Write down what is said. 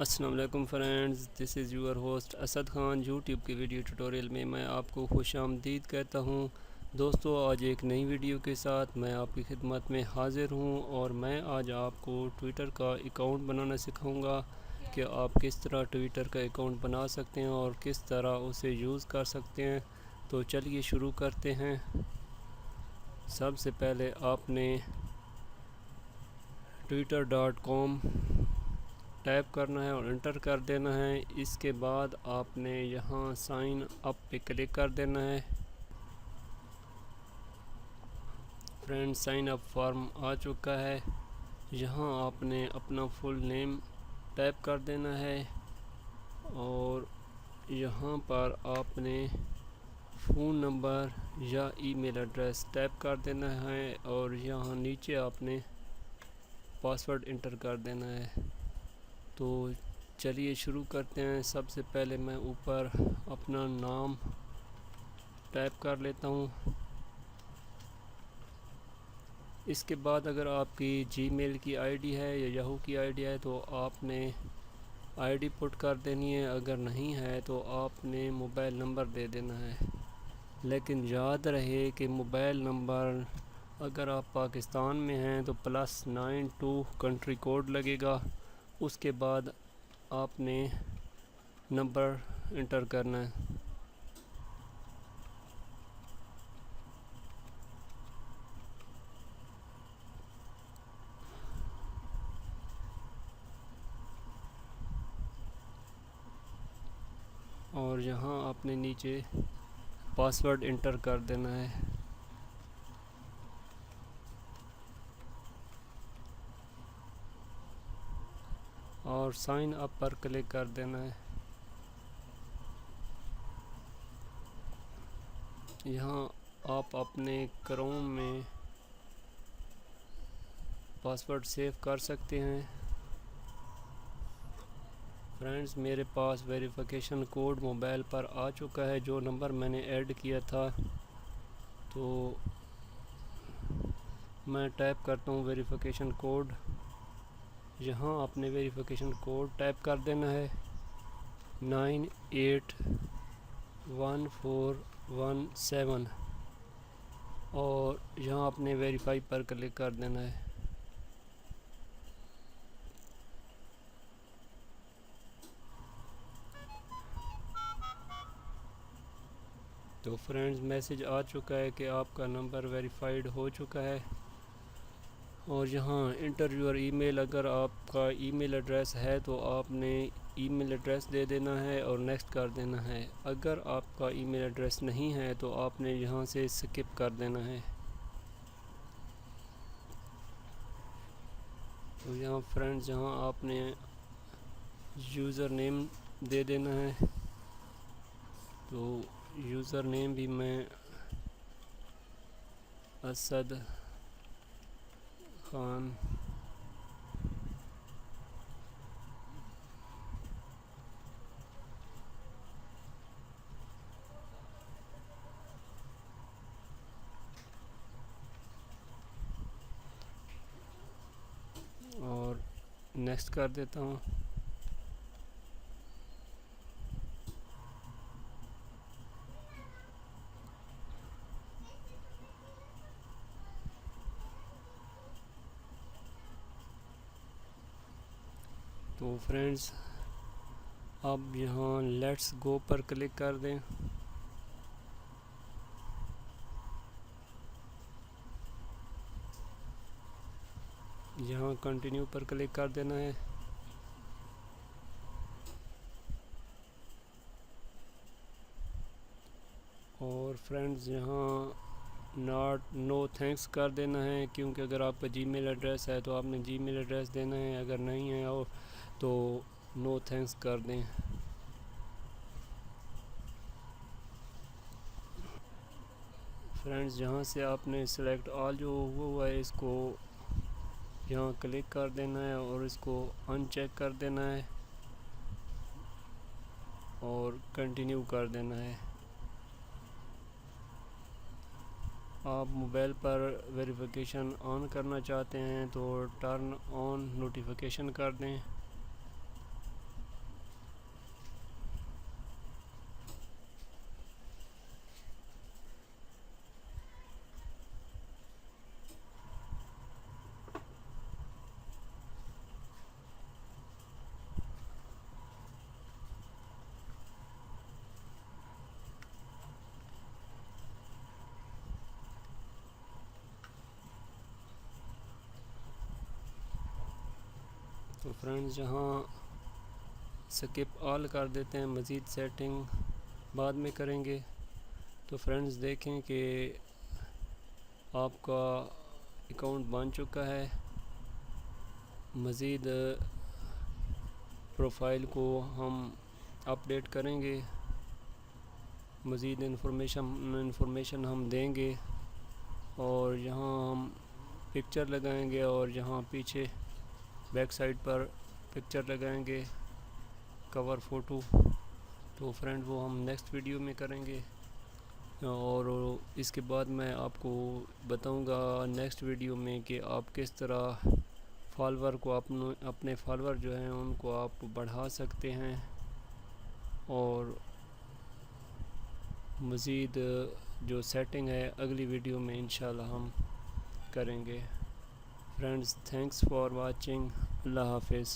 अस्सलाम वालेकुम friends, this is your host Asad Khan. YouTube के वीडियो ट्यूटोरियल में मैं आपको खुशामदीद कहता हूँ। दोस्तों, आज एक नई वीडियो के साथ मैं आपकी खिदमत में हाज़िर हूँ और मैं आज आपको ट्विटर का अकाउंट बनाना सिखाऊंगा कि आप किस तरह ट्विटर का अकाउंट बना सकते हैं और किस तरह उसे यूज़ कर सकते हैं। तो चलिए शुरू करते हैं। सबसे पहले आपने twitter.com टाइप करना है और इंटर कर देना है। इसके बाद आपने यहाँ साइन अप पे क्लिक कर देना है। फ्रेंड, साइन अप फॉर्म आ चुका है। यहाँ आपने अपना फुल नेम टाइप कर देना है और यहाँ पर आपने फ़ोन नंबर या ईमेल एड्रेस टाइप कर देना है और यहाँ नीचे आपने पासवर्ड इंटर कर देना है। तो चलिए शुरू करते हैं। सबसे पहले मैं ऊपर अपना नाम टाइप कर लेता हूँ। इसके बाद अगर आपकी जीमेल की आईडी है या याहू की आईडी है तो आपने आईडी पुट कर देनी है। अगर नहीं है तो आपने मोबाइल नंबर दे देना है। लेकिन याद रहे कि मोबाइल नंबर अगर आप पाकिस्तान में हैं तो +92 कंट्री कोड लगेगा। उसके बाद आपने नंबर इंटर करना है। और यहाँ आपने नीचे पासवर्ड इंटर कर देना है। और साइन अप पर क्लिक कर देना है। यहाँ आप अपने क्रोम में पासवर्ड सेव कर सकते हैं। फ्रेंड्स, मेरे पास वेरिफिकेशन कोड मोबाइल पर आ चुका है जो नंबर मैंने ऐड किया था। तो मैं टाइप करता हूँ वेरिफिकेशन कोड। यहाँ आपने वेरिफिकेशन कोड टाइप कर देना है 981417 और यहाँ आपने वेरीफाई पर क्लिक कर देना है। तो फ्रेंड्स, मैसेज आ चुका है कि आपका नंबर वेरीफाइड हो चुका है। और यहाँ इंटर योर ईमेल, अगर आपका ईमेल एड्रेस है तो आपने ईमेल एड्रेस दे देना है और नेक्स्ट कर देना है। अगर आपका ईमेल एड्रेस नहीं है तो आपने यहाँ से स्किप कर देना है। तो यहाँ फ्रेंड्स, यहाँ आपने यूज़र नेम दे देना है। तो यूज़र नेम भी मैं असद खान और नेक्स्ट कर देता हूँ। तो फ्रेंड्स, अब यहाँ लेट्स गो पर क्लिक कर दें। यहाँ कंटिन्यू पर क्लिक कर देना है। और फ्रेंड्स, यहाँ नो थैंक्स कर देना है, क्योंकि अगर आपका जीमेल एड्रेस है तो आपने जीमेल एड्रेस देना है। अगर नहीं है और तो नो थैंक्स कर दें। फ्रेंड्स, यहाँ से आपने सेलेक्ट ऑल जो हुआ है इसको यहाँ क्लिक कर देना है और इसको अनचेक कर देना है और कंटिन्यू कर देना है। आप मोबाइल पर वेरिफिकेशन ऑन करना चाहते हैं तो टर्न ऑन नोटिफिकेशन कर दें। तो फ्रेंड्स यहाँ स्किप ऑल कर देते हैं, मज़ीद सेटिंग बाद में करेंगे। तो फ्रेंड्स देखें कि आपका अकाउंट बन चुका है। मज़ीद प्रोफाइल को हम अपडेट करेंगे, मज़ीद इंफॉर्मेशन हम देंगे और यहाँ हम पिक्चर लगाएंगे और यहाँ पीछे बैक साइड पर पिक्चर लगाएंगे, कवर फ़ोटो। तो फ्रेंड वो हम नेक्स्ट वीडियो में करेंगे और इसके बाद मैं आपको बताऊंगा नेक्स्ट वीडियो में कि आप किस तरह फॉलोअर को अपने फॉलोअर जो हैं उनको आप बढ़ा सकते हैं और मज़ीद जो सेटिंग है अगली वीडियो में इंशाल्लाह हम करेंगे। Friends thanks for watching. अल्लाह हाफिज़।